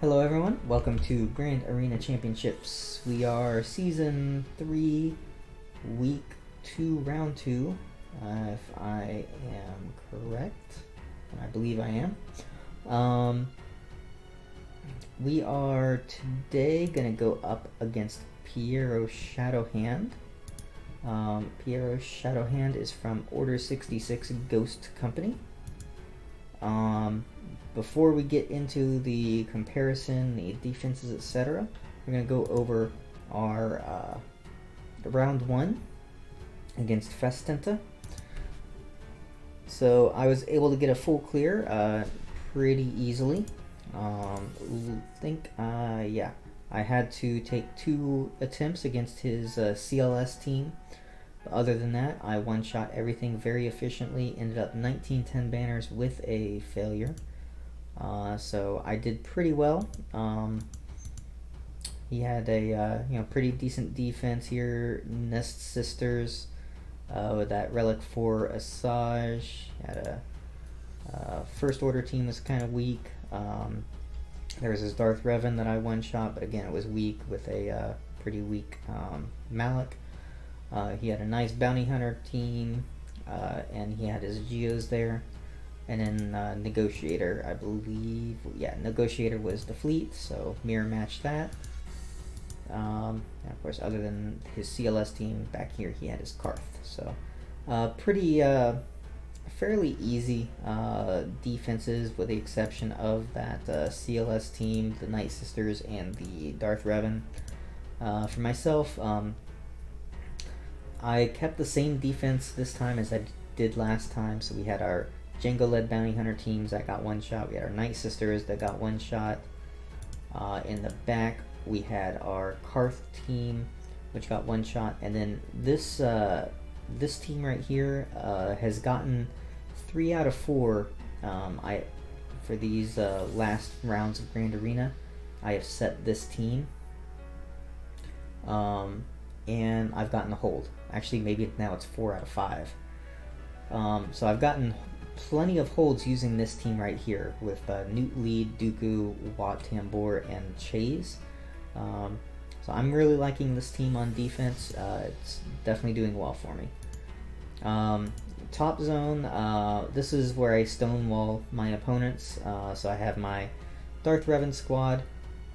Hello everyone, welcome to Grand Arena Championships. We are Season 3, Week 2, Round 2, if I am correct, and I believe I am. We are today going to go up against Piero Shadowhand. Piero Shadowhand is from Order 66 Ghost Company. Before we get into the comparison, the defenses, etc., we're going to go over our round 1 against Festenta. So I was able to get a full clear pretty easily. I had to take 2 attempts against his CLS team. But other than that, I one-shot everything very efficiently, ended up 19-10 banners with a failure. So I did pretty well. He had a pretty decent defense here. Nest Sisters with that Relic for Asajj. Had a First Order team was kind of weak. There was his Darth Revan that I one-shot, but again it was weak with a pretty weak Malak. He had a nice Bounty Hunter team, and he had his Geos there. And then Negotiator, I believe, Negotiator was the fleet, so mirror matched that. And of course, other than his CLS team, back here he had his Carth. So pretty fairly easy defenses, with the exception of that CLS team, the Night Sisters, and the Darth Revan. For myself, I kept the same defense this time as I did last time. So we had our Jango-led Bounty Hunter teams that got one shot. We had our Night Sisters that got one shot. In the back, we had our Carth team, which got one shot. And then this team right here has gotten 3 out of 4. For these last rounds of Grand Arena, I have set this team. And I've gotten a hold. Actually, maybe now it's 4 out of 5. So I've gotten plenty of holds using this team right here with Newt Lead, Dooku, Wat Tambor, and Chase. So I'm really liking this team on defense. It's definitely doing well for me. Top zone, this is where I stonewall my opponents. So I have my Darth Revan squad,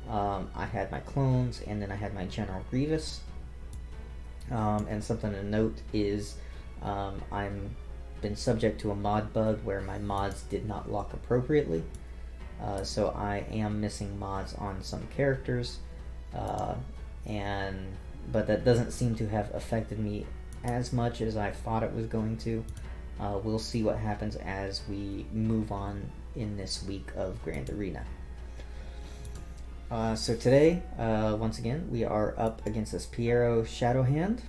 I had my clones, and then I had my General Grievous. And something to note is I'm been subject to a mod bug where my mods did not lock appropriately. So I am missing mods on some characters, but that doesn't seem to have affected me as much as I thought it was going to. We'll see what happens as we move on in this week of Grand Arena. So today, once again, we are up against this Piero Shadowhand.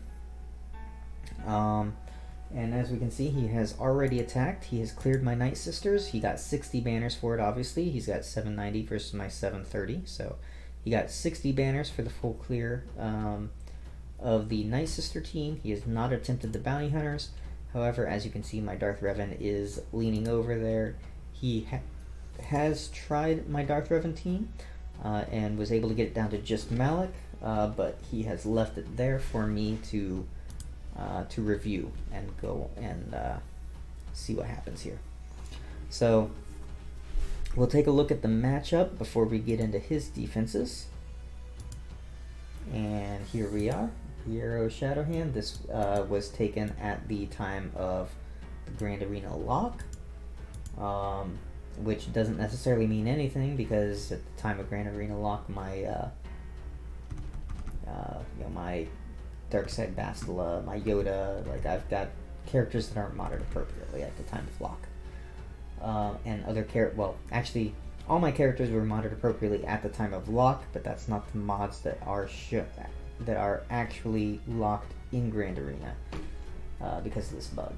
And as we can see, he has already attacked. He has cleared my Night Sisters. He got 60 banners for it, obviously. He's got 790 versus my 730. So he got 60 banners for the full clear of the Night Sister team. He has not attempted the Bounty Hunters. However, as you can see, my Darth Revan is leaning over there. He has tried my Darth Revan team and was able to get it down to just Malak, but he has left it there for me to review and go and see what happens here. So we'll take a look at the matchup before we get into his defenses. And here we are, Piero Shadowhand. This was taken at the time of the Grand Arena lock, which doesn't necessarily mean anything, because at the time of Grand Arena lock, my my Darkside Bastila, my Yoda, like I've got characters that aren't modded appropriately at the time of lock. And other actually all my characters were modded appropriately at the time of lock, but that's not the mods that are actually locked in Grand Arena because of this bug.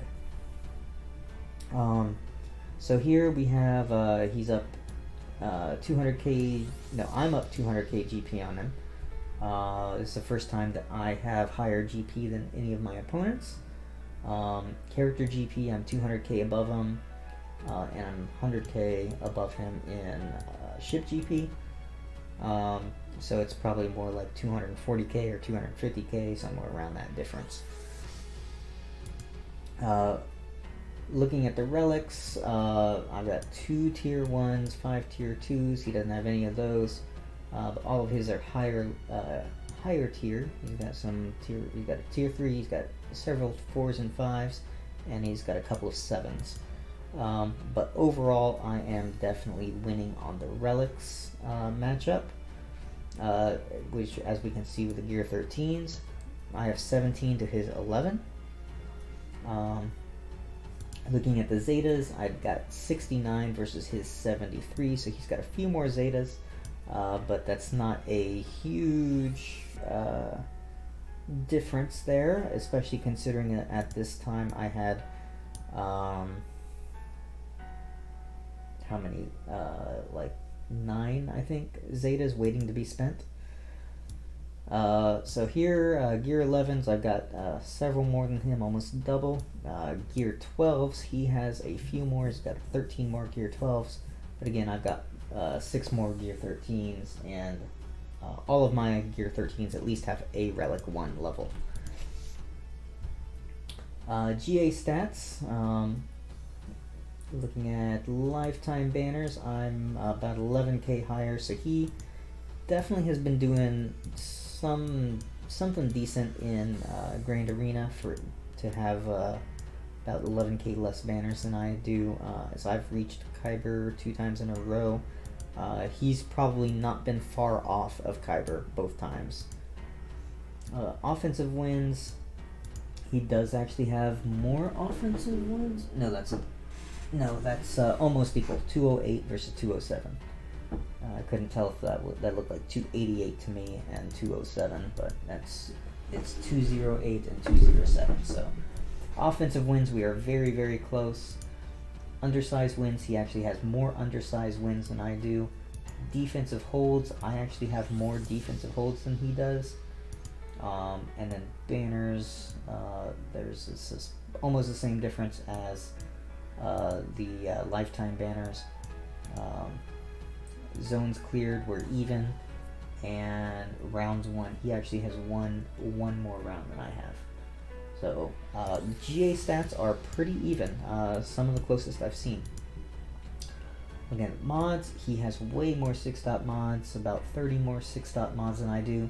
So here we have he's up 200k. No, I'm up 200k GP on him. This is the first time that I have higher GP than any of my opponents. Character GP, I'm 200k above him. and I'm 100k above him in ship GP. So it's probably more like 240k or 250k, somewhere around that difference. Looking at the relics, I've got 2 tier 1s, 5 tier 2s. He doesn't have any of those. But all of his are higher tier. He's got he's got a tier 3, he's got several 4s and 5s, and he's got a couple of 7s. But overall, I am definitely winning on the relics matchup, which, as we can see with the Gear 13s, I have 17 to his 11. Looking at the Zetas, I've got 69 versus his 73, so he's got a few more Zetas, but that's not a huge difference there, especially considering that at this time I had how many, like 9, I think, Zetas waiting to be spent. So here, Gear 11s, I've got several more than him, almost double. Gear 12s, he has a few more, he's got 13 more Gear 12s, but again, I've got 6 more Gear 13s, and all of my Gear 13s at least have a Relic 1 level. GA stats, looking at lifetime banners, I'm about 11k higher, so he definitely has been doing something decent in Grand Arena to have about 11k less banners than I do. So I've reached Kyber 2 times in a row. He's probably not been far off of Kyber both times. Offensive wins, he does actually have more offensive wins. No, that's almost equal. 208 versus 207. I couldn't tell if that looked like 288 to me and 207, but it's 208 and 207. So offensive wins, we are very, very close. Undersized wins, he actually has more undersized wins than I do. Defensive holds, I actually have more defensive holds than he does. And then banners, there's almost the same difference as the lifetime banners. Zones cleared, we're even, and rounds won, he actually has one more round than I have. So GA stats are pretty even, some of the closest I've seen. Again, mods, he has way more 6-dot mods, about 30 more 6-dot mods than I do,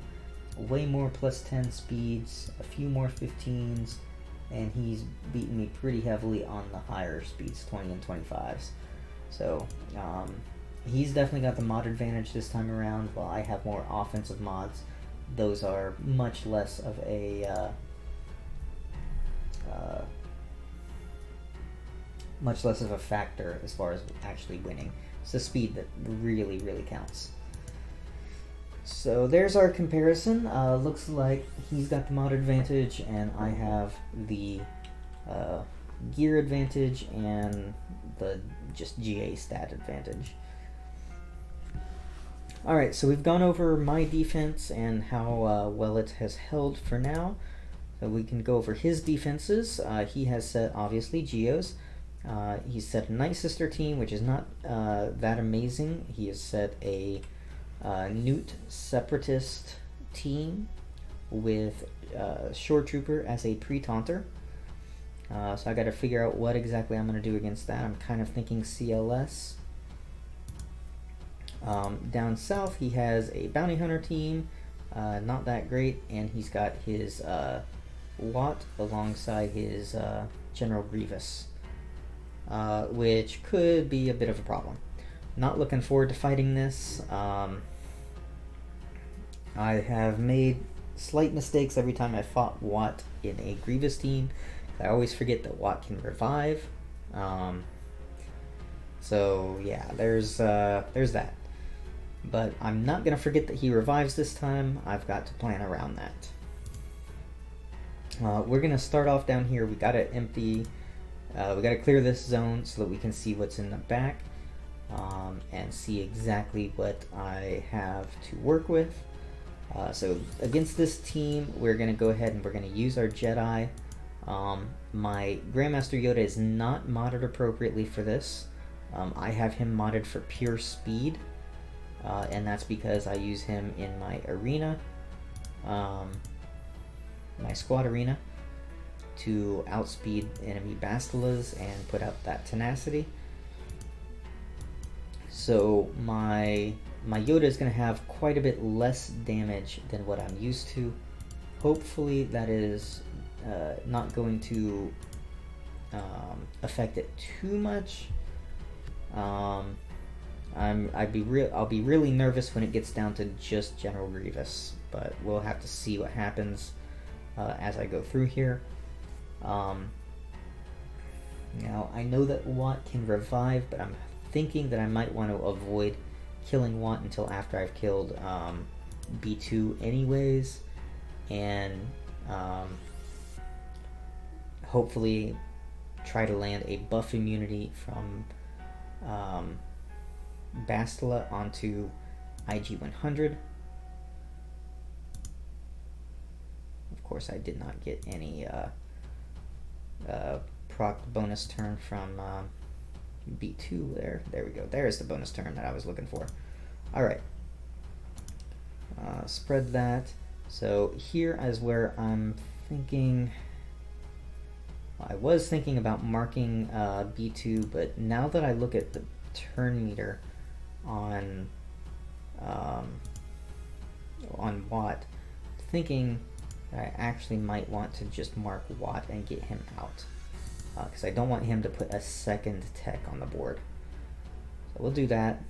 way more plus 10 speeds, a few more 15s, and he's beaten me pretty heavily on the higher speeds, 20 and 25s. So he's definitely got the mod advantage this time around, while I have more offensive mods. Those are much less of a factor as far as actually winning. It's the speed that really, really counts. So there's our comparison. Looks like he's got the mod advantage and I have the gear advantage and the just GA stat advantage. Alright, so we've gone over my defense and how well it has held for now. So we can go over his defenses. He has set, obviously, Geos. He's set a Night Sister team, which is not that amazing. He has set a Newt Separatist team with Shore Trooper as a pre-taunter. So I got to figure out what exactly I'm going to do against that. I'm kind of thinking CLS. Down south, he has a Bounty Hunter team, not that great, and he's got his Watt alongside his General Grievous, which could be a bit of a problem. Not looking forward to fighting this. I have made slight mistakes every time I fought Watt in a Grievous team. I always forget that Watt can revive. So yeah, there's that. But I'm not going to forget that he revives this time. I've got to plan around that. We're going to start off down here. We got to empty, we got to clear this zone so that we can see what's in the back and see exactly what I have to work with. So against this team, we're going to go ahead and we're going to use our Jedi. My Grandmaster Yoda is not modded appropriately for this. I have him modded for pure speed. and that's because I use him in my arena, my squad arena, to outspeed enemy Bastilas and put out that tenacity. So my Yoda is going to have quite a bit less damage than what I'm used to. Hopefully that is not going to affect it too much. I'll be really nervous when it gets down to just General Grievous, but we'll have to see what happens as I go through here. Now I know that Watt can revive, but I'm thinking that I might want to avoid killing Watt until after I've killed B2 anyways, and hopefully try to land a buff immunity from Bastila onto IG-100. Of course, I did not get any proc bonus turn from B2 there. There we go. There's the bonus turn that I was looking for. Alright. Spread that. So here is where I'm thinking... I was thinking about marking B2, but now that I look at the turn meter on Watt, thinking that I actually might want to just mark Watt and get him out, because I don't want him to put a second tech on the board. So we'll do that.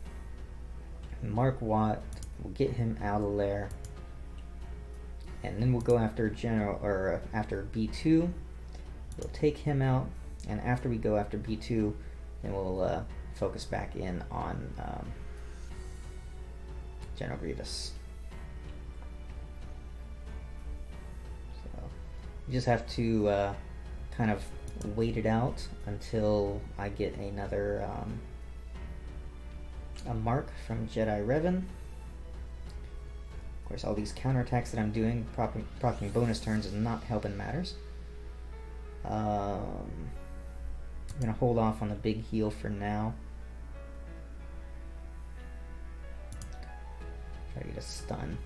Mark Watt. We'll get him out of there, and then we'll go after after B2. We'll take him out, and after we go after B2, then we'll focus back in on General Grievous. So you just have to kind of wait it out until I get another a mark from Jedi Revan. Of course, all these counterattacks that I'm doing, proccing bonus turns, is not helping matters. I'm gonna hold off on the big heal for now. Try to get a stun.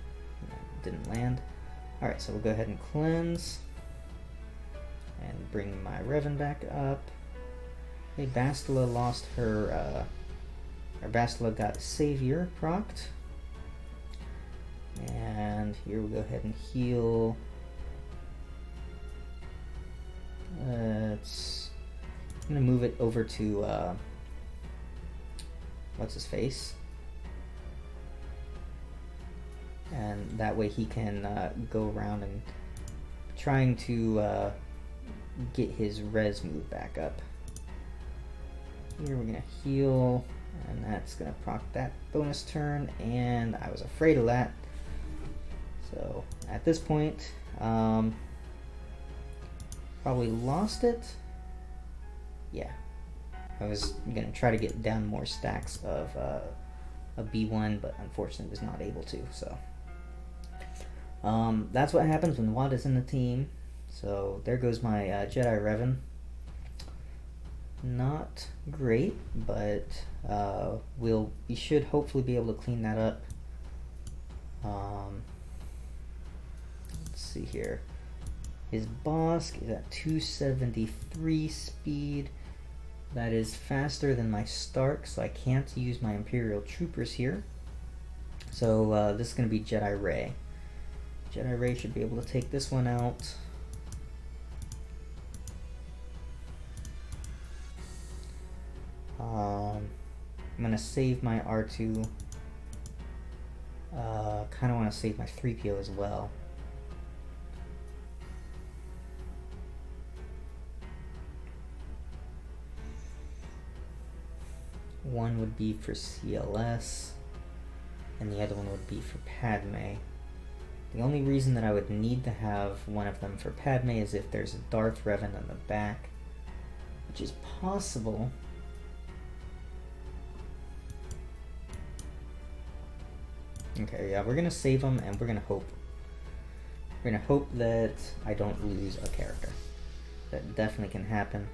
Didn't land. Alright, so we'll go ahead and cleanse. And bring my Revan back up. Hey, Bastila lost her, or Bastila got Savior procced. And here we'll go ahead and heal. I'm gonna move it over to what's his face, and that way he can go around and trying to get his res move back up. Here we're gonna heal, and that's gonna proc that bonus turn, and I was afraid of that. So at this point, probably lost it. Yeah, I was gonna try to get down more stacks of a B1, but unfortunately was not able to. So that's what happens when Watt is in the team. So there goes my Jedi Revan. Not great, but we should hopefully be able to clean that up. Let's see here. His Bosk is at 273 speed. That is faster than my Stark, so I can't use my Imperial Troopers here. So this is going to be Jedi Ray. Jedi Ray should be able to take this one out. I'm going to save my R2. Kind of want to save my 3PO as well. One would be for CLS, and the other one would be for Padme. The only reason that I would need to have one of them for Padme is if there's a Darth Revan in the back, which is possible. Okay, yeah, we're gonna save them, and we're gonna hope that I don't lose a character. That definitely can happen.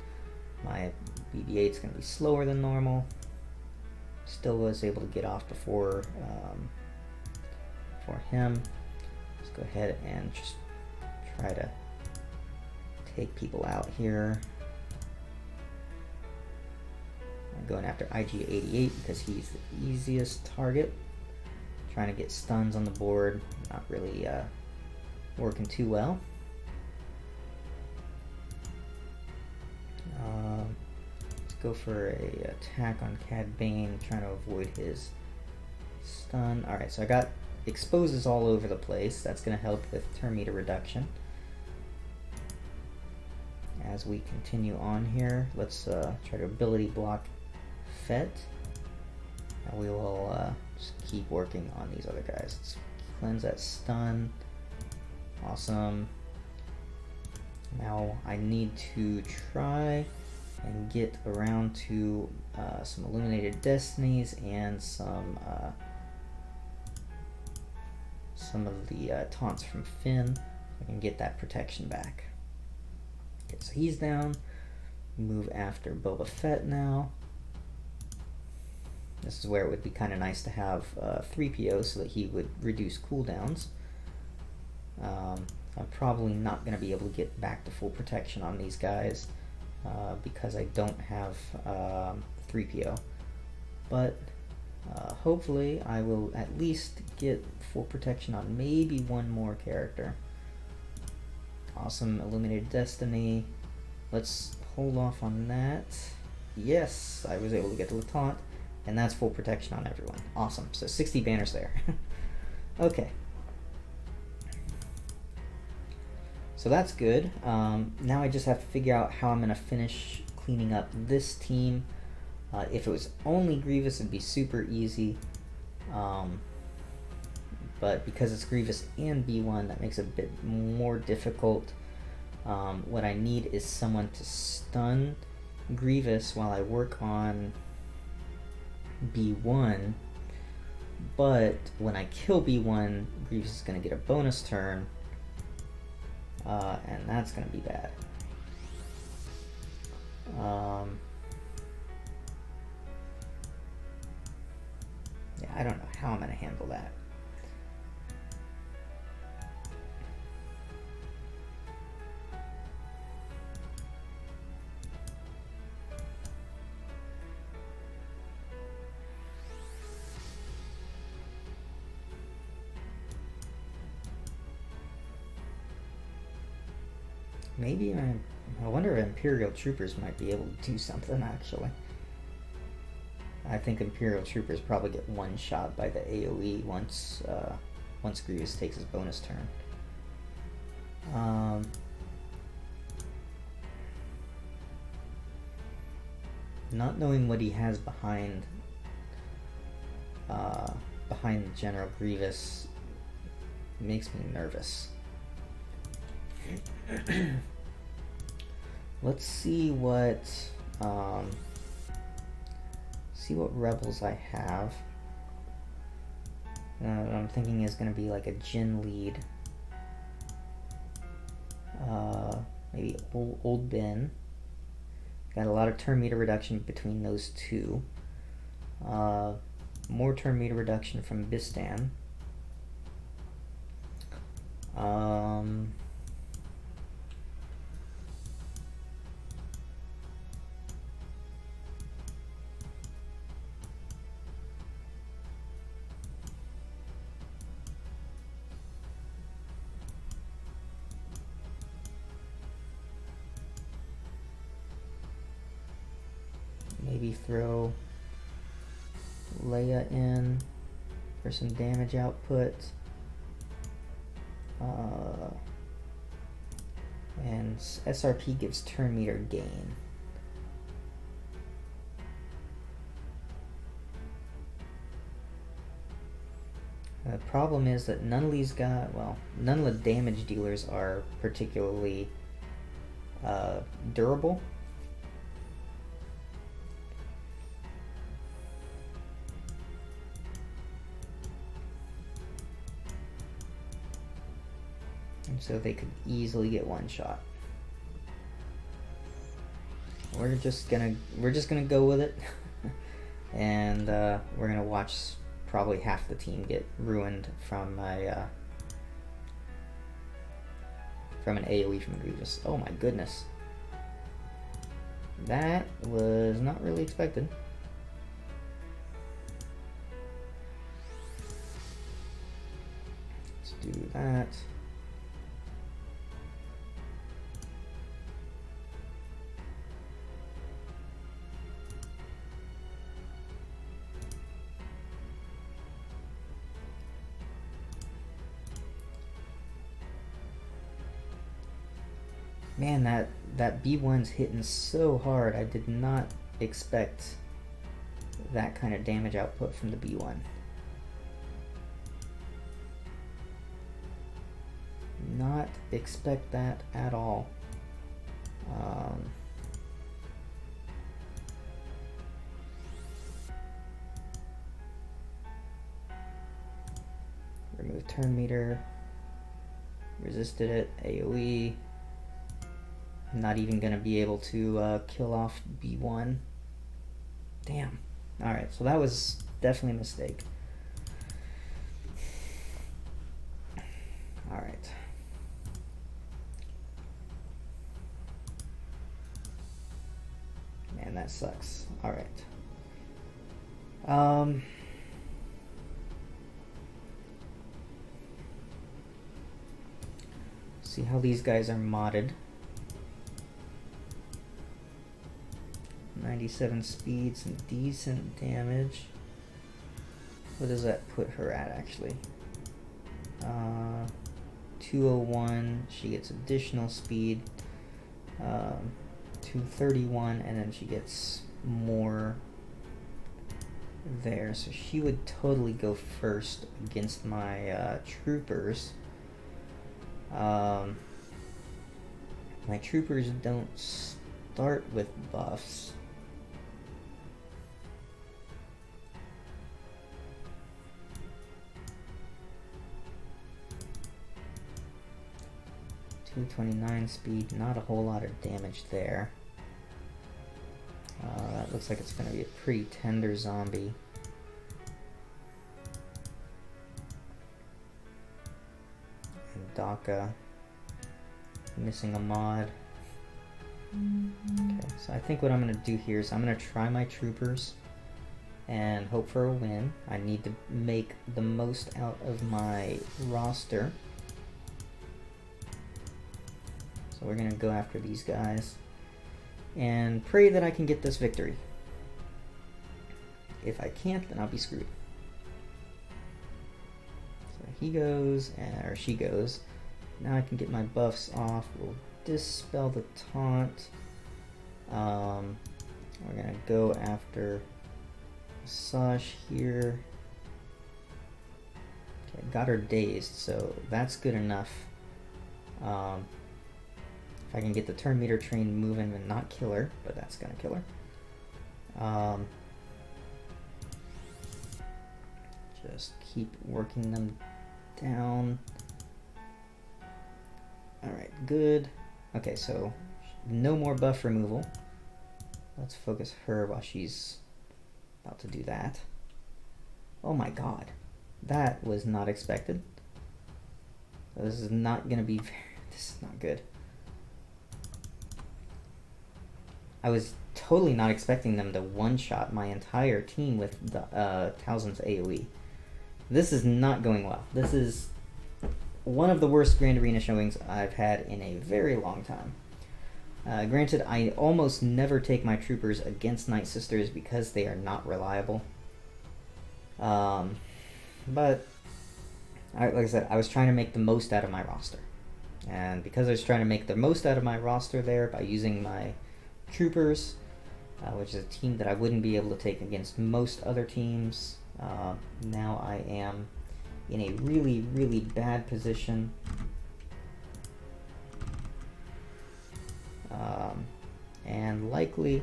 My BB-8's gonna be slower than normal. still was able to get off before him. Let's go ahead and just try to take people out here. I'm going after IG-88 because he's the easiest target. Trying to get stuns on the board, not really working too well. Let's go for a attack on Cad Bane, trying to avoid his stun. Alright, so I got exposes all over the place. That's going to help with turn meter reduction. As we continue on here, let's try to ability block Fett. And we will just keep working on these other guys. Let's cleanse that stun. Awesome. Now I need to try and get around to some Illuminated Destinies and some of the taunts from Finn. I can get that protection back. Okay, so he's down. Move after Boba Fett now. This is where it would be kind of nice to have 3PO so that he would reduce cooldowns. I'm probably not going to be able to get back to full protection on these guys because I don't have 3PO. But hopefully I will at least get full protection on maybe one more character. Awesome, Illuminated Destiny. Let's hold off on that. Yes, I was able to get to the taunt. And that's full protection on everyone. Awesome. So 60 banners there. Okay. So that's good. Now I just have to figure out how I'm going to finish cleaning up this team. If it was only Grievous, it'd be super easy. But because it's Grievous and B1, that makes it a bit more difficult. What I need is someone to stun Grievous while I work on B1, but when I kill B1, Grievous is going to get a bonus turn, and that's going to be bad. Yeah, I don't know how I'm going to handle that. Maybe I wonder if Imperial Troopers might be able to do something, actually. I think Imperial Troopers probably get one shot by the AoE once Grievous takes his bonus turn. Not knowing what he has behind General Grievous makes me nervous. Let's see what rebels I have. I'm thinking is going to be like a Jin lead. Maybe old Ben. Got a lot of turn meter reduction between those two. More turn meter reduction from Bistan. Maybe throw Leia in for some damage output. And SRP gives turn meter gain. The problem is that none of these none of the damage dealers are particularly durable. So they could easily get one shot. We're just gonna go with it. and we're gonna watch probably half the team get ruined from my from an AoE from Grievous. Oh my goodness, that was not really expected. Let's do that. Man, that B1's hitting so hard. I did not expect that kind of damage output from the B1. Not expect that at all. Remove turn meter. Resisted it. AoE. I'm not even going to be able to kill off B1. Damn. Alright, so that was definitely a mistake. Alright. Man, that sucks. Alright. See how these guys are modded. 97 speed, some decent damage. What does that put her at, actually? 201, she gets additional speed. 231, and then she gets more there. So she would totally go first against my troopers. My troopers don't start with buffs. .229 speed, not a whole lot of damage there. That looks like it's going to be a pretty tender zombie. And Daka missing a mod. Okay, so I think what I'm going to do here is I'm going to try my troopers and hope for a win. I need to make the most out of my roster. So we're going to go after these guys and pray that I can get this victory. If I can't, then I'll be screwed. So he goes, or she goes. Now I can get my buffs off. We'll dispel the taunt. We're going to go after Sash here. Okay, got her dazed, so that's good enough. If I can get the turn meter train moving and not kill her, but that's gonna kill her. Just keep working them down. Alright, good. Okay, so no more buff removal. Let's focus her while she's about to do that. Oh my god. That was not expected. This is not gonna be this is not good. I was totally not expecting them to one-shot my entire team with the Talzin's AoE. This is not going well. This is one of the worst Grand Arena showings I've had in a very long time. Granted, I almost never take my troopers against Night Sisters because they are not reliable. But, like I said, I was trying to make the most out of my roster. And because I was trying to make the most out of my roster there by using my troopers, which is a team that I wouldn't be able to take against most other teams, now I am in a really, really bad position. And likely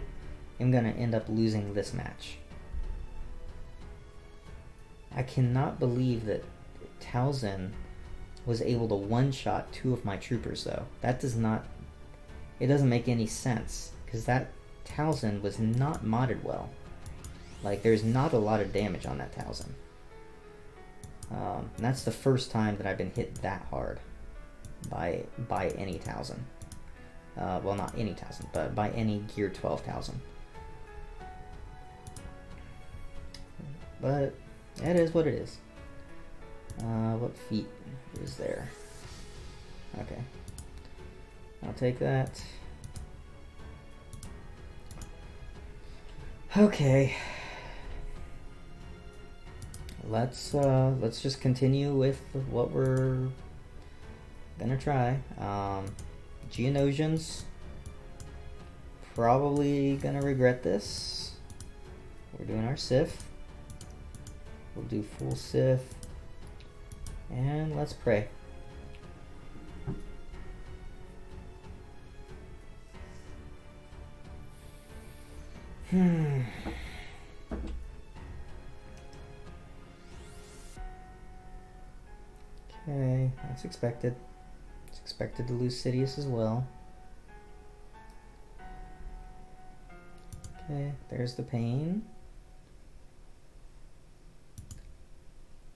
am going to end up losing this match. I cannot believe that Talzin was able to one-shot two of my troopers, though. That does not... It doesn't make any sense, because that Talzin was not modded well. Like, there's not a lot of damage on that Talzin. And that's the first time that I've been hit that hard by any Talzin. Well, not any Talzin, but by any Gear 12 Talzin. But it is what it is. What feat is there? Okay. I'll take that. Okay. Let's just continue with what we're gonna try. Geonosians, probably gonna regret this. We're doing our Sith. We'll do full Sith. And let's pray. Okay, that's expected. It's expected to lose Sidious as well. Okay, there's the pain.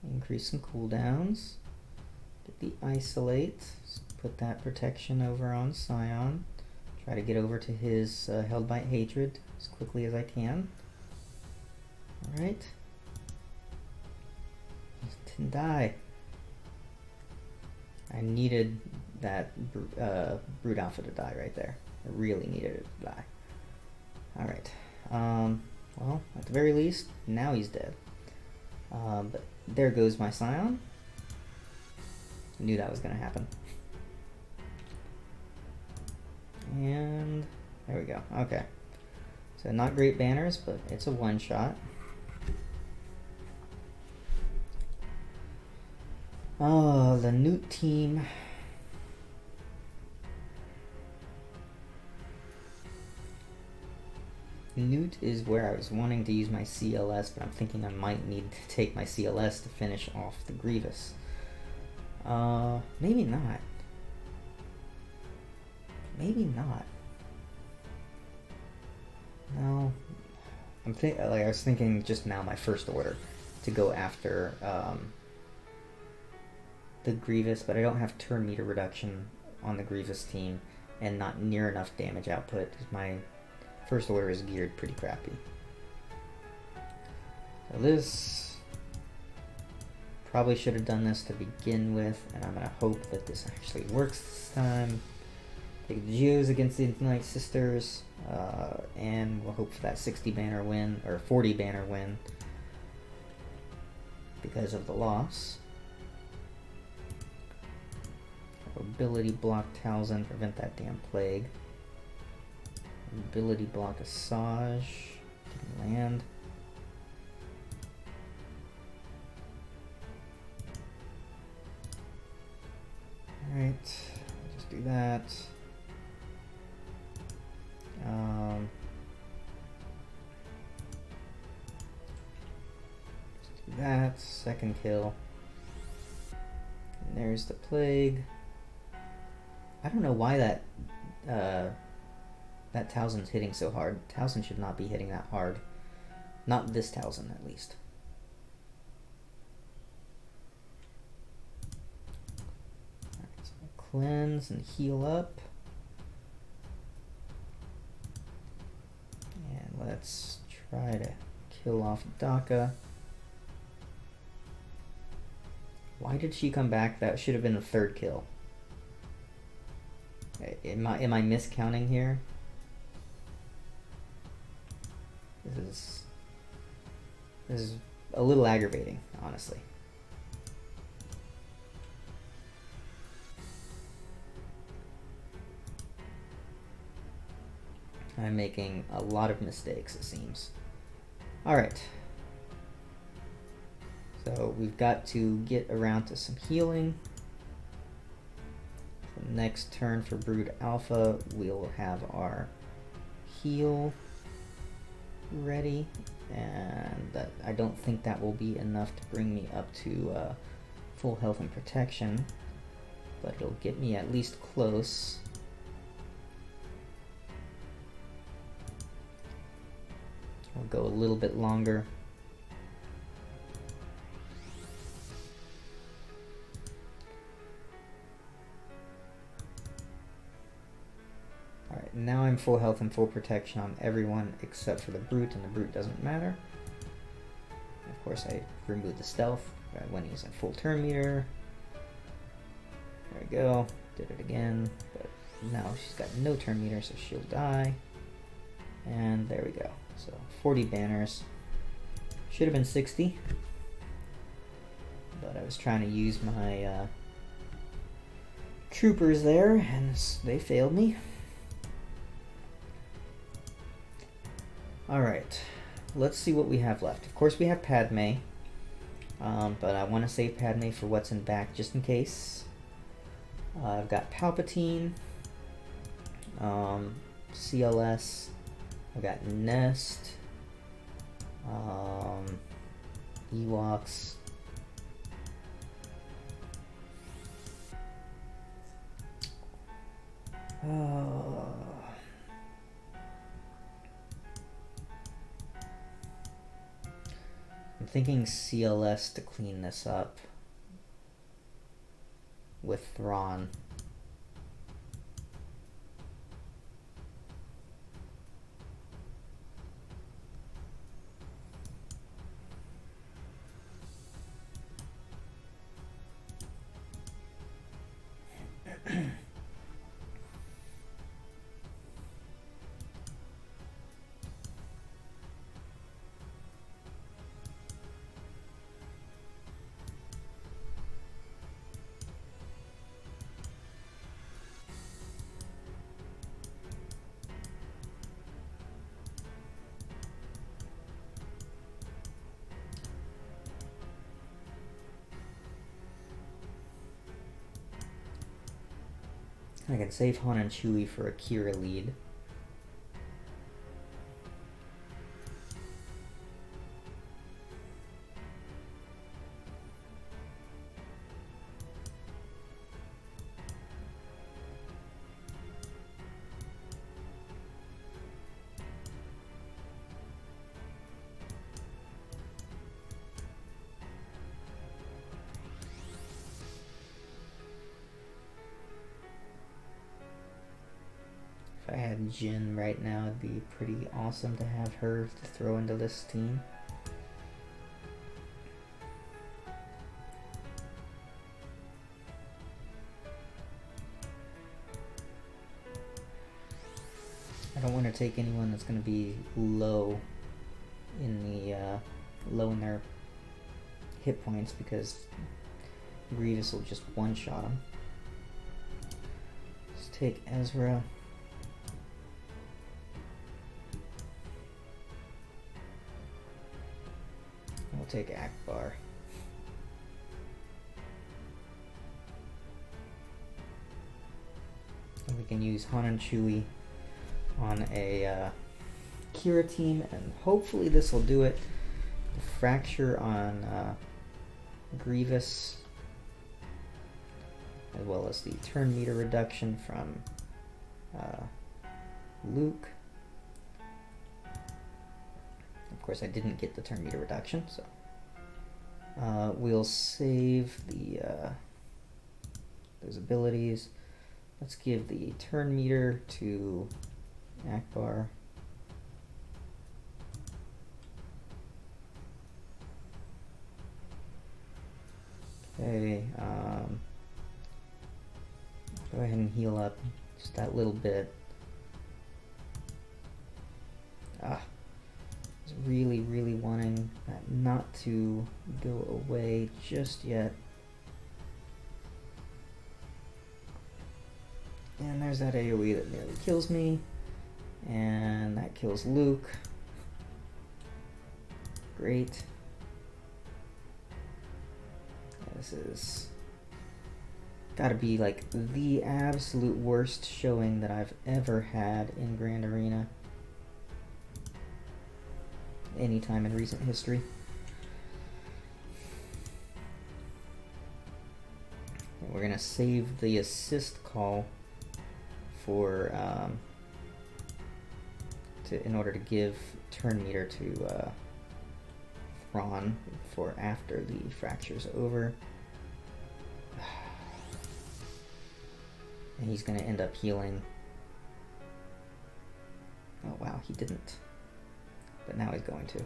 Increase some cooldowns. Get the isolate. Put that protection over on Scion. Try to get over to his Held by Hatred as quickly as I can. Alright. Didn't die. I needed that Brood Alpha to die right there. I really needed it to die. Alright. Well, at the very least, now he's dead. But there goes my Scion. I knew that was going to happen. And there we go. Okay. So not great banners, but it's a one-shot. Oh, the Newt team. Newt is where I was wanting to use my CLS, but I'm thinking I might need to take my CLS to finish off the Grievous. Maybe not. Maybe not. No. I was thinking just now my first order to go after the Grievous, but I don't have turn meter reduction on the Grievous team and not near enough damage output. My first order is geared pretty crappy. So this, probably should have done this to begin with, and I'm gonna hope that this actually works this time. Take the Geos against the Night Sisters, and we'll hope for that 60 banner win, or 40 banner win, because of the loss. Ability block Talzin, prevent that damn plague. Ability block Asajj, can land. Alright, just do that. Just do that, second kill. And there's the plague. I don't know why that Talzin's hitting so hard. Talzin should not be hitting that hard. Not this Talzin, at least. Alright, so cleanse and heal up. And let's try to kill off Daka. Why did she come back? That should have been the third kill. Am I miscounting here? This is a little aggravating, honestly. I'm making a lot of mistakes, it seems. Alright. So we've got to get around to some healing. Next turn for Brood Alpha, we'll have our heal ready, and that I don't think that will be enough to bring me up to full health and protection, but it'll get me at least close. We'll go a little bit longer. Alright, now I'm full health and full protection on everyone except for the Brute, and the Brute doesn't matter. Of course, I removed the stealth when he's at full turn meter. There we go. Did it again, but now she's got no turn meter, so she'll die. And there we go. So 40 banners. Should have been 60, but I was trying to use my troopers there, and they failed me. Alright, let's see what we have left. Of course we have Padme, but I want to save Padme for what's in back just in case. I've got Palpatine, CLS, I've got Nest, Ewoks, I'm thinking CLS to clean this up with Thrawn. I can save Han and Chewie for a Kira lead. If I had Jin right now, it'd be pretty awesome to have her to throw into this team. I don't want to take anyone that's going to be low in their hit points, because Grievous will just one-shot them. Let's take Ezra. We'll take Ackbar. And we can use Han and Chewie on a Kira team, and hopefully this will do it. The fracture on Grievous, as well as the turn meter reduction from Luke. Of course, I didn't get the turn meter reduction, so we'll save the those abilities. Let's give the turn meter to Ackbar. Okay, go ahead and heal up just that little bit. Really wanting that not to go away just yet. And there's that AoE that nearly kills me, and that kills Luke. Great. This is gotta be like the absolute worst showing that I've ever had in Grand Arena anytime in recent history. We're gonna save the assist call for in order to give turn meter to Thrawn for after the fracture's over. And he's going to end up healing. Oh wow, he didn't. But now he's going to.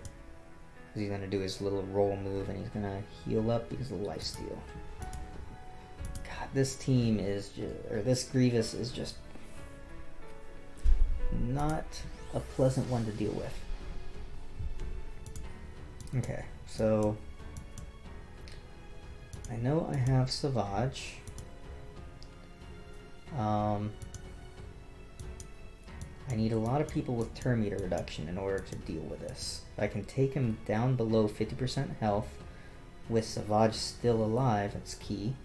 He's going to do his little roll move and he's going to heal up because of lifesteal. God, this team is just, or this Grievous is just not a pleasant one to deal with. Okay, so I know I have Savage. I need a lot of people with turn meter reduction in order to deal with this. If I can take him down below 50% health with Savage still alive, it's key.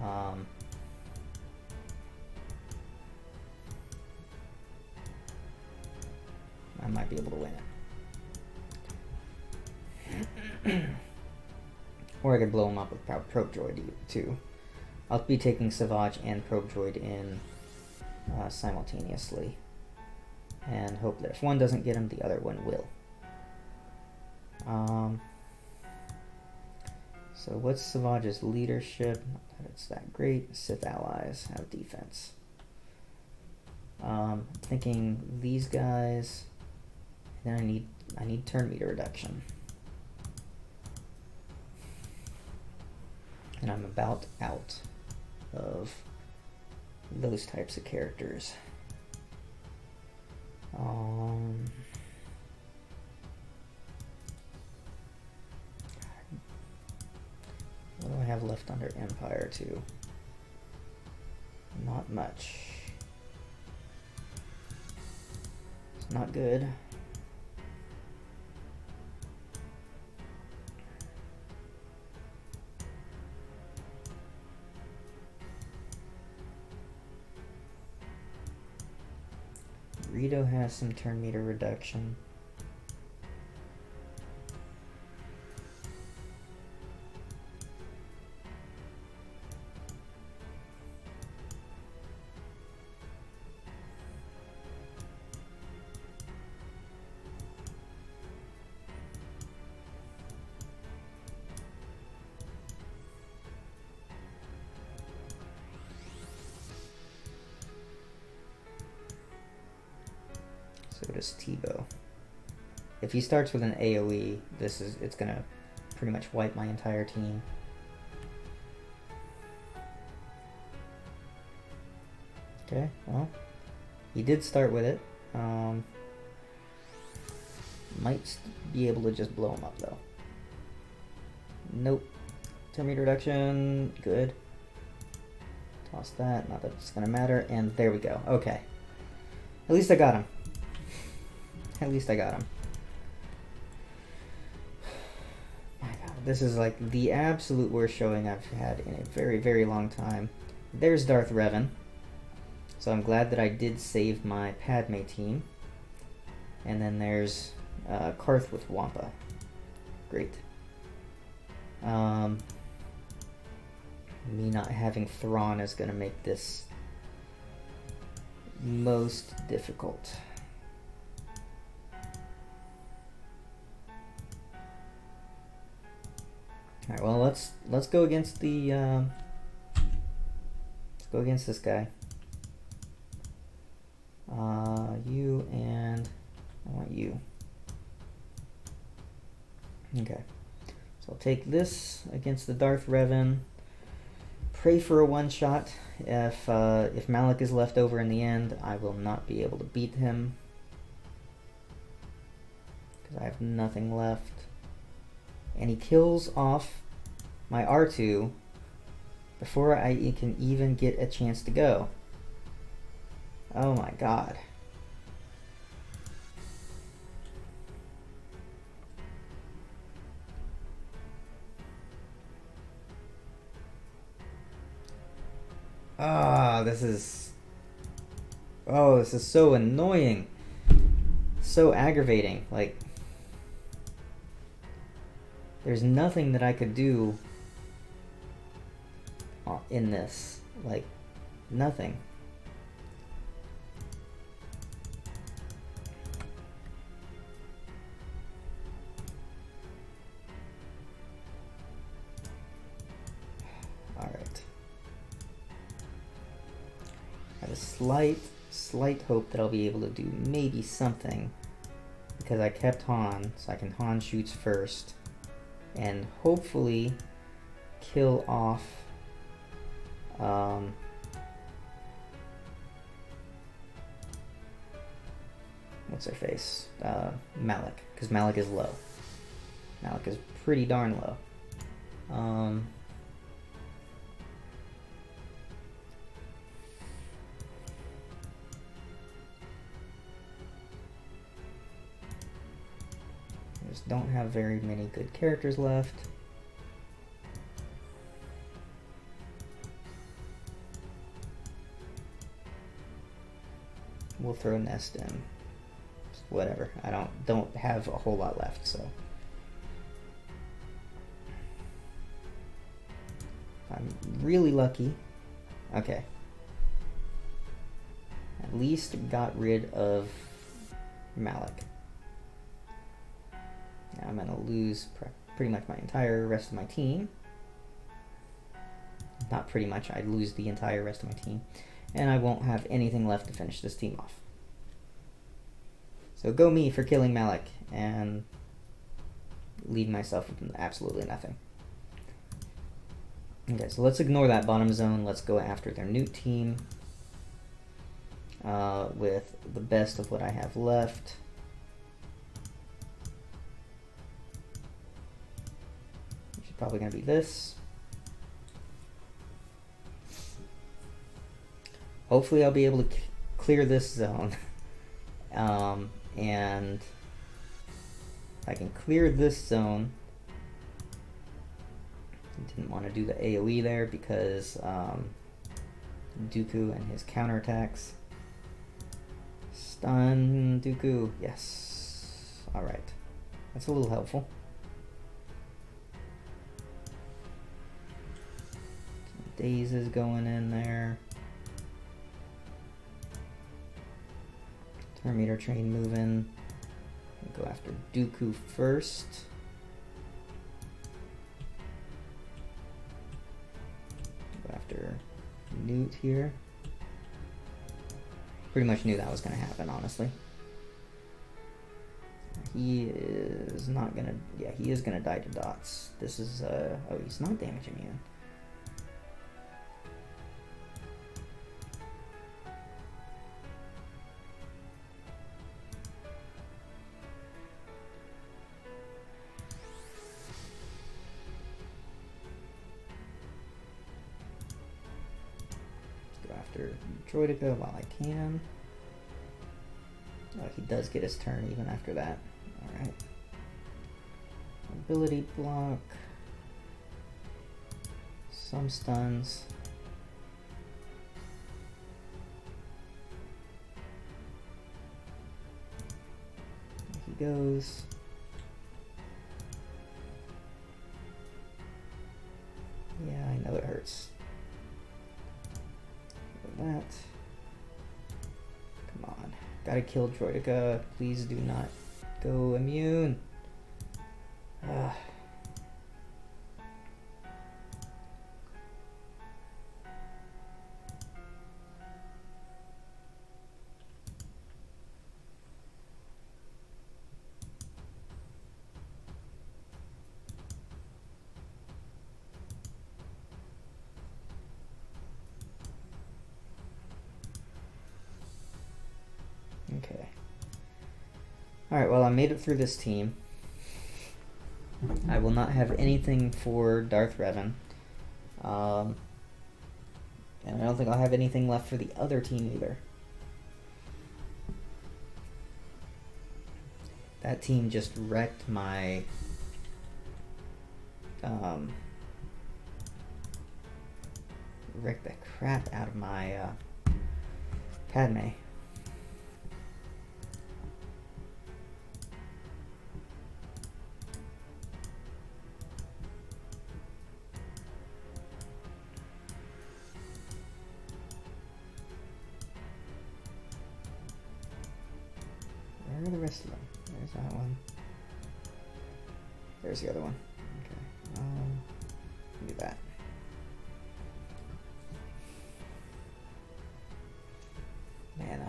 I might be able to win it. Or I could blow him up with Probe Droid too. I'll be taking Savage and Probe Droid in simultaneously. And hope that if one doesn't get him, the other one will. So what's Savage's leadership? Not that it's that great. Sith allies have defense. Thinking these guys. And then I need turn meter reduction. And I'm about out of those types of characters. What do I have left under Empire too? Not much. It's not good. Rito has some turn meter reduction. So does Tebow. If he starts with an AoE, it's gonna pretty much wipe my entire team. Okay, well, he did start with it. Might be able to just blow him up though. Nope. Turn meter reduction, good. Toss that, not that it's gonna matter, and there we go. Okay. At least I got him. At least I got him. My God, this is like the absolute worst showing I've had in a very, very long time. There's Darth Revan. So I'm glad that I did save my Padme team. And then there's Carth with Wampa. Great. Me not having Thrawn is going to make this most difficult. All right, well, let's go against the let's go against this guy. You and I want you. Okay, so I'll take this against the Darth Revan. Pray for a one shot. If Malak is left over in the end, I will not be able to beat him because I have nothing left. And he kills off my R2 before I can even get a chance to go. Oh my God. This is so annoying. So aggravating. Like, there's nothing that I could do in this. Like, nothing. slight hope that I'll be able to do maybe something, because I kept Han, so I can Han shoots first, and hopefully kill off what's her face? Malik, because Malik is low. Malik is pretty darn low. Just don't have very many good characters left. We'll throw Nest in. Whatever. I don't have a whole lot left, so I'm really lucky. Okay. At least got rid of Malik. Now I'm gonna lose pretty much my entire rest of my team. Not pretty much, I'd lose the entire rest of my team. And I won't have anything left to finish this team off. So go me for killing Malik and leave myself with absolutely nothing. Okay, so let's ignore that bottom zone. Let's go after their Newt team with the best of what I have left. Which is probably going to be this. Hopefully I'll be able to clear this zone. And if I can clear this zone, didn't want to do the AoE there because Dooku and his counterattacks. Stun Dooku, yes. Alright, that's a little helpful. Daze is going in there. Terminator train moving. Go after Dooku first. Go after Newt here. Pretty much knew that was going to happen, honestly. He is not going to... Yeah, he is going to die to dots. This is... oh, he's not damage immune. Droideka while I can. Oh, he does get his turn even after that. Alright. Ability block. Some stuns. There he goes. Yeah, I know it hurts. That. Come on. Gotta kill Droideka. Please do not go immune. Okay. Alright, well, I made it through this team. I will not have anything for Darth Revan. And I don't think I'll have anything left for the other team either. That team just wrecked my... wrecked the crap out of my Padme. Where are the rest of them? There's that one. There's the other one. Okay. Do that.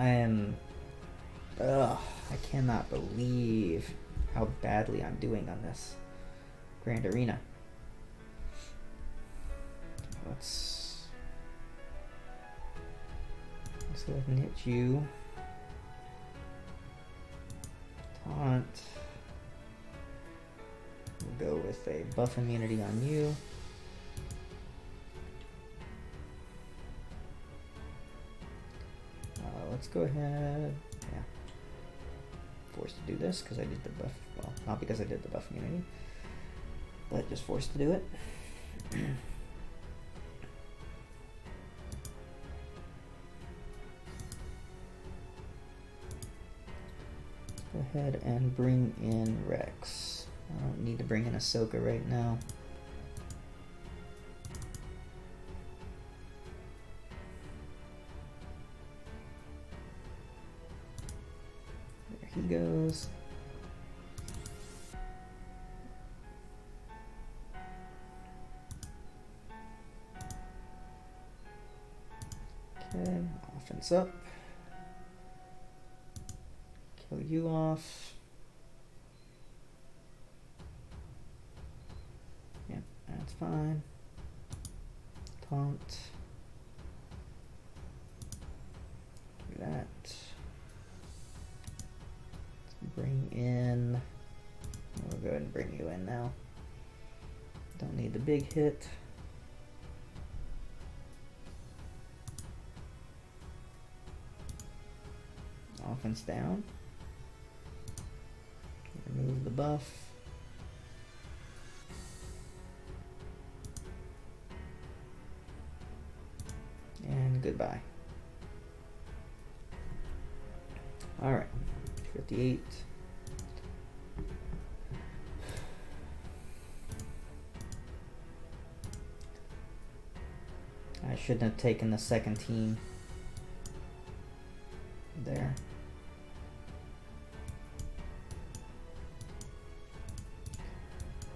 I am... Ugh, I cannot believe how badly I'm doing on this Grand Arena. Let's go ahead and hit you. Taunt. We'll go with a buff immunity on you. Let's go ahead. Yeah. Forced to do this because I did the buff. Well, not because I did the buff immunity, but just forced to do it. Go ahead and bring in Rex. I don't need to bring in Ahsoka right now. There he goes. Okay, offense up. Kill you off. Yep, that's fine. Taunt. Do that. Let's bring in. We'll go ahead and bring you in now. Don't need the big hit. Offense down. Remove the buff. And goodbye. Alright, 58. I shouldn't have taken the second team there.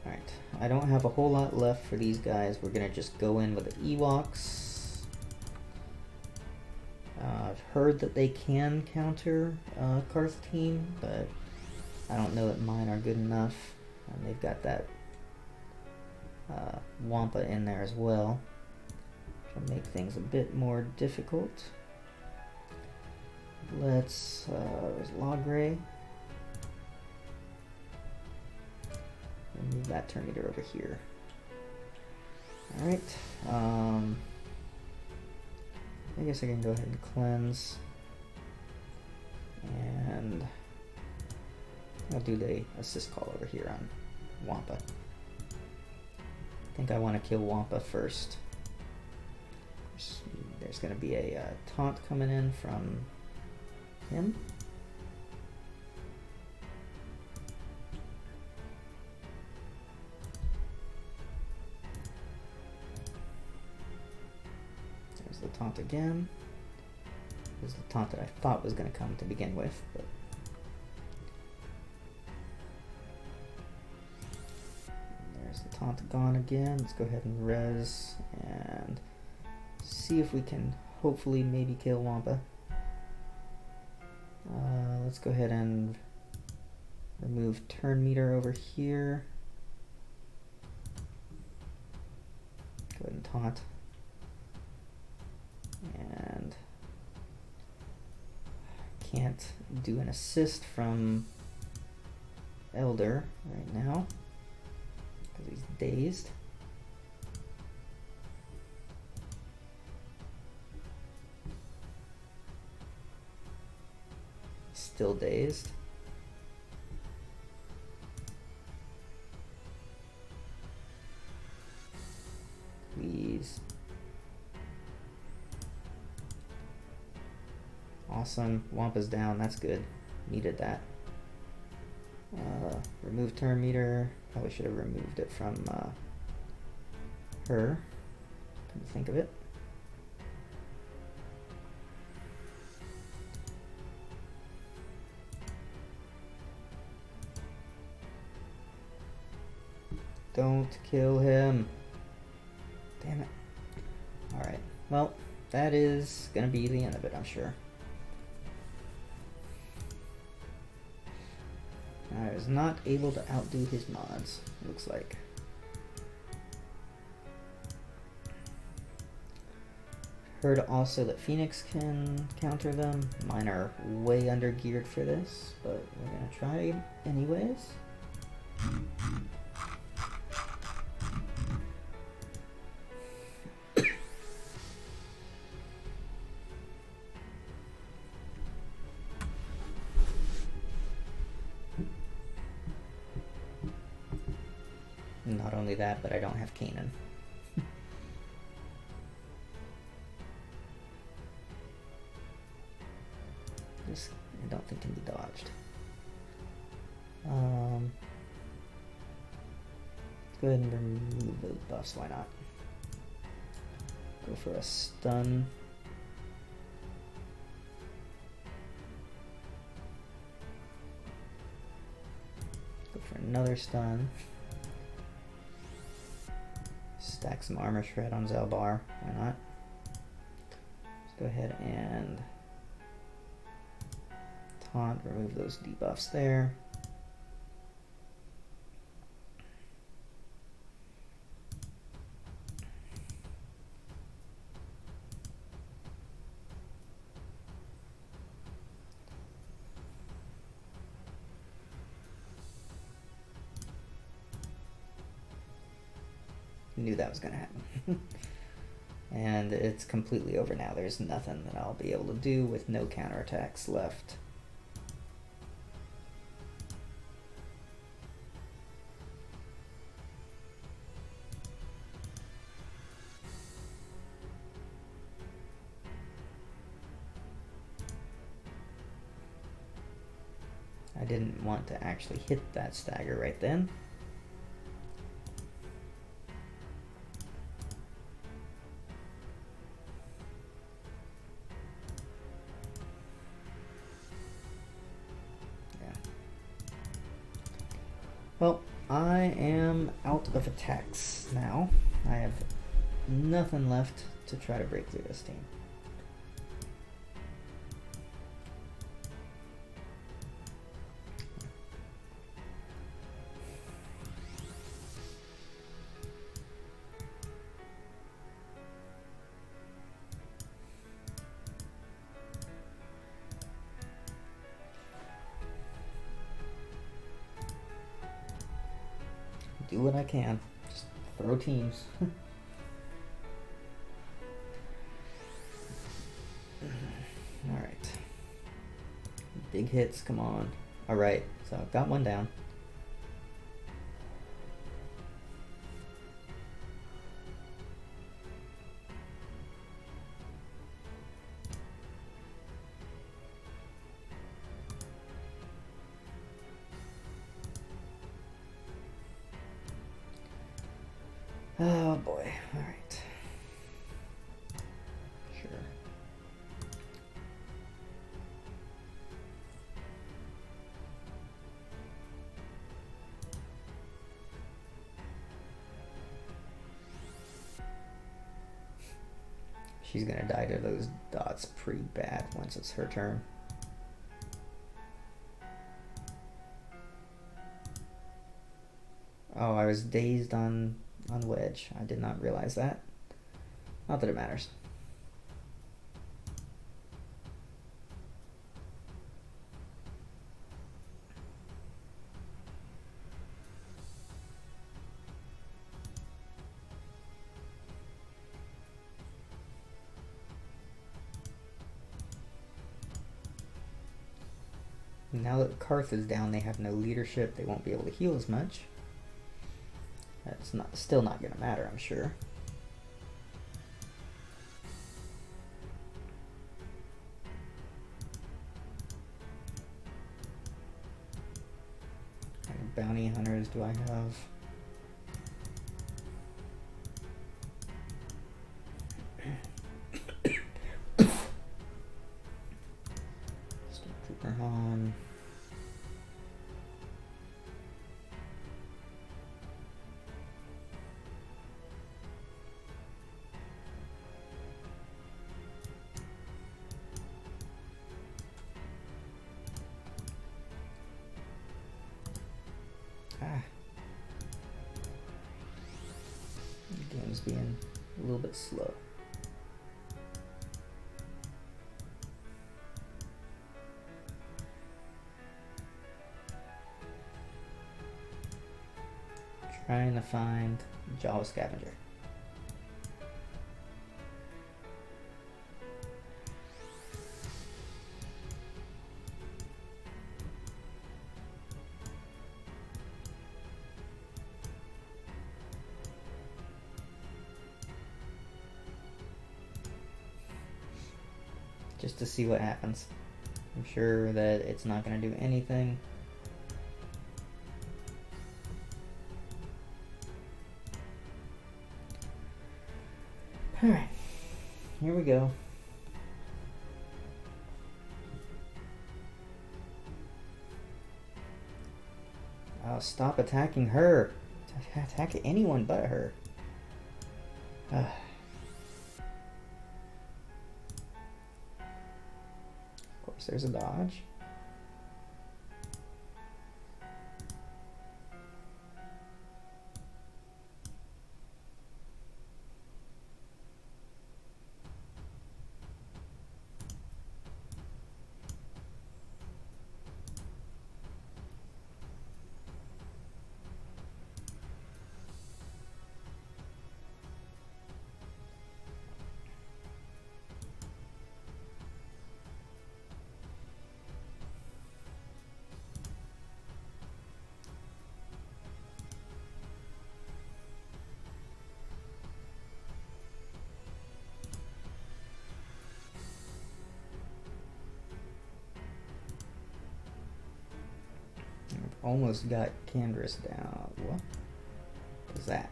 Alright, I don't have a whole lot left for these guys. We're gonna just go in with the Ewoks. I've heard that they can counter Carth team, but I don't know that mine are good enough. And they've got that Wampa in there as well, which will make things a bit more difficult. Let's, there's Logray. Move that turn meter over here. Alright, I guess I can go ahead and cleanse. And I'll do the assist call over here on Wampa. I think I want to kill Wampa first. There's going to be a taunt coming in from him. There's the taunt again. This is the taunt that I thought was going to come to begin with, but there's the taunt gone again. Let's go ahead and res and see if we can hopefully maybe kill Wampa. Let's go ahead and remove turn meter over here. Go ahead and taunt. And can't do an assist from Elder right now because he's dazed. Still dazed. Please. Awesome. Wampa's down. That's good. Needed that. Remove turn meter. Probably should have removed it from her. Couldn't think of it. Don't kill him. Damn it. Alright. Well, that is gonna be the end of it, I'm sure. I was not able to outdo his mods, looks like. Heard also that Phoenix can counter them. Mine are way under geared for this, but we're gonna try anyways. Not only that, but I don't have Kanan. This I don't think can be dodged. Let's go ahead and remove those buffs, why not? Go for a stun. Go for another stun. Stack some armor shred on Zalbar, why not? Let's go ahead and taunt, remove those debuffs there. Knew that was gonna happen. And it's completely over now. There's nothing that I'll be able to do with no counterattacks left. I didn't want to actually hit that stagger right then. Well, I am out of attacks now. I have nothing left to try to break through this team. Do what I can. Just throw teams. Alright. Big hits, come on. Alright, so I've got one down. Oh boy, alright. Sure. She's gonna die to those dots pretty bad once it's her turn. Oh, I was dazed on wedge. I did not realize that. Not that it matters. Now that Carth is down, they have no leadership. They won't be able to heal as much. That's still not going to matter, I'm sure. How many bounty hunters do I have? Stormtrooper on. game's being a little bit slow. Trying to find Jawa Scavenger. Just to see what happens. I'm sure that it's not going to do anything. Alright, here we go. Oh, stop attacking her. Attack anyone but her. Of course, there's a dodge. Almost got Candrass down. What was that?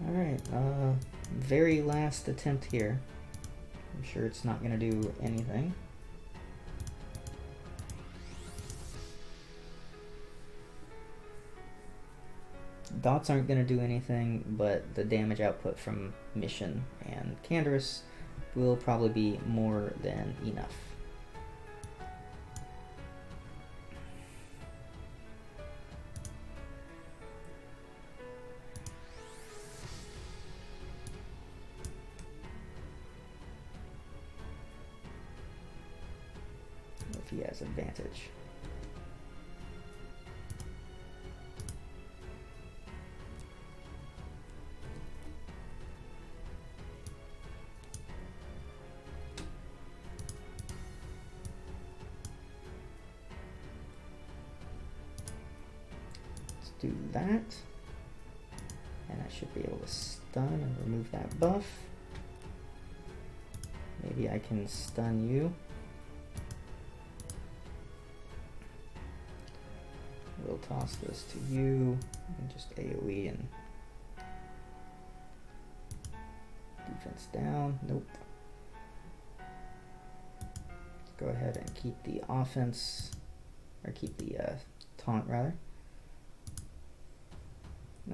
Alright, very last attempt here. I'm sure it's not going to do anything. Dots aren't going to do anything, but the damage output from Mission and Candrass will probably be more than enough. He has advantage. Let's do that. And I should be able to stun and remove that buff. Maybe I can stun you. We'll toss this to you and just AoE and defense down. Nope. Go ahead and keep the offense, or keep the taunt rather.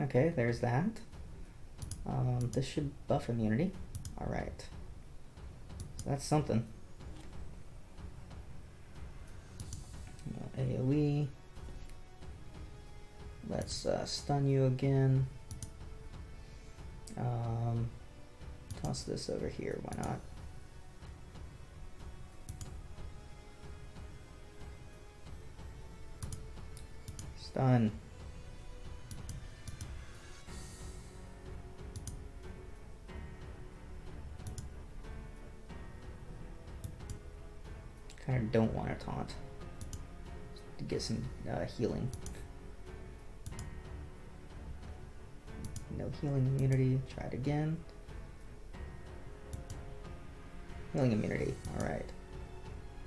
Okay, there's that. This should buff immunity. Alright. So that's something. AoE. Let's stun you again. Toss this over here, why not? Stun. Kind of don't want to taunt to get some healing. No healing immunity. Try it again. Healing immunity. Alright.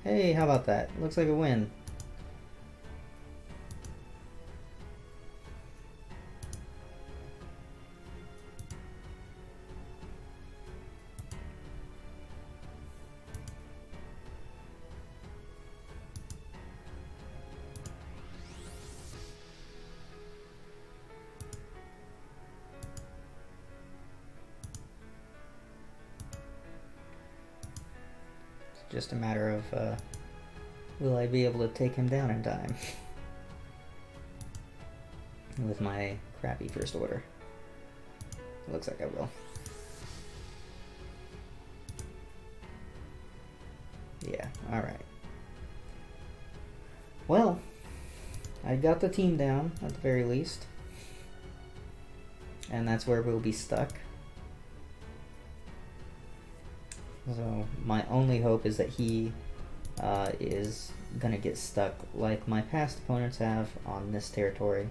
Hey, how about that? Looks like a win. just a matter of will I be able to take him down in time with my crappy first order. It looks like I will. Yeah, alright. Well, I got the team down at the very least. And that's where we'll be stuck. So my only hope is that he is gonna get stuck like my past opponents have on this territory.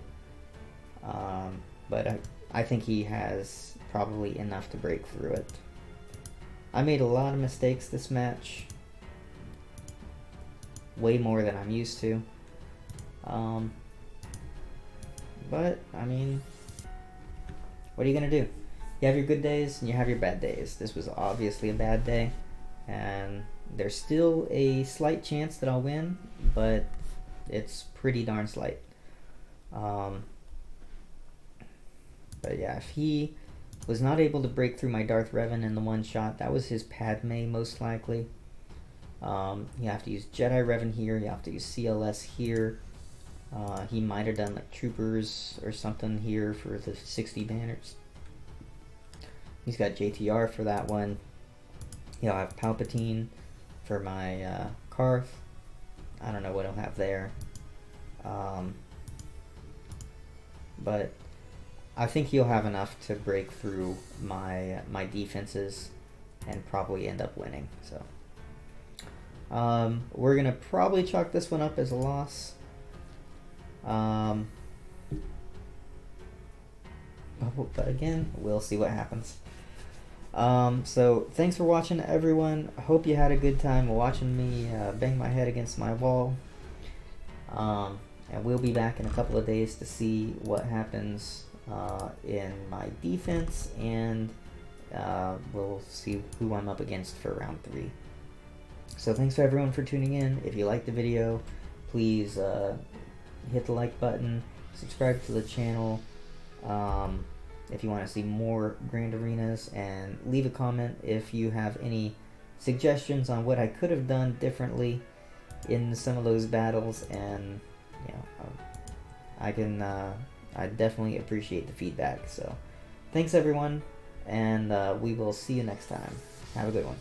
But I think he has probably enough to break through it. I made a lot of mistakes this match. Way more than I'm used to. But, I mean, what are you gonna do? You have your good days and you have your bad days. This was obviously a bad day, and there's still a slight chance that I'll win, but it's pretty darn slight. But yeah, if he was not able to break through my Darth Revan in the one shot, that was his Padme most likely. You have to use Jedi Revan here, you have to use CLS here. He might have done like Troopers or something here for the 60 banners. He's got JTR for that one. He'll have Palpatine for my Carth. I don't know what he'll have there. But I think he'll have enough to break through my defenses and probably end up winning. So we're gonna probably chalk this one up as a loss. But again, we'll see what happens. So thanks for watching, everyone. I hope you had a good time watching me bang my head against my wall. And we'll be back in a couple of days to see what happens in my defense, and we'll see who I'm up against for round 3. So thanks for everyone for tuning in. If you liked the video, please hit the like button, subscribe to the channel if you want to see more Grand Arenas, and leave a comment if you have any suggestions on what I could have done differently in some of those battles. And you know, I definitely appreciate the feedback. So thanks everyone, and we will see you next time. Have a good one.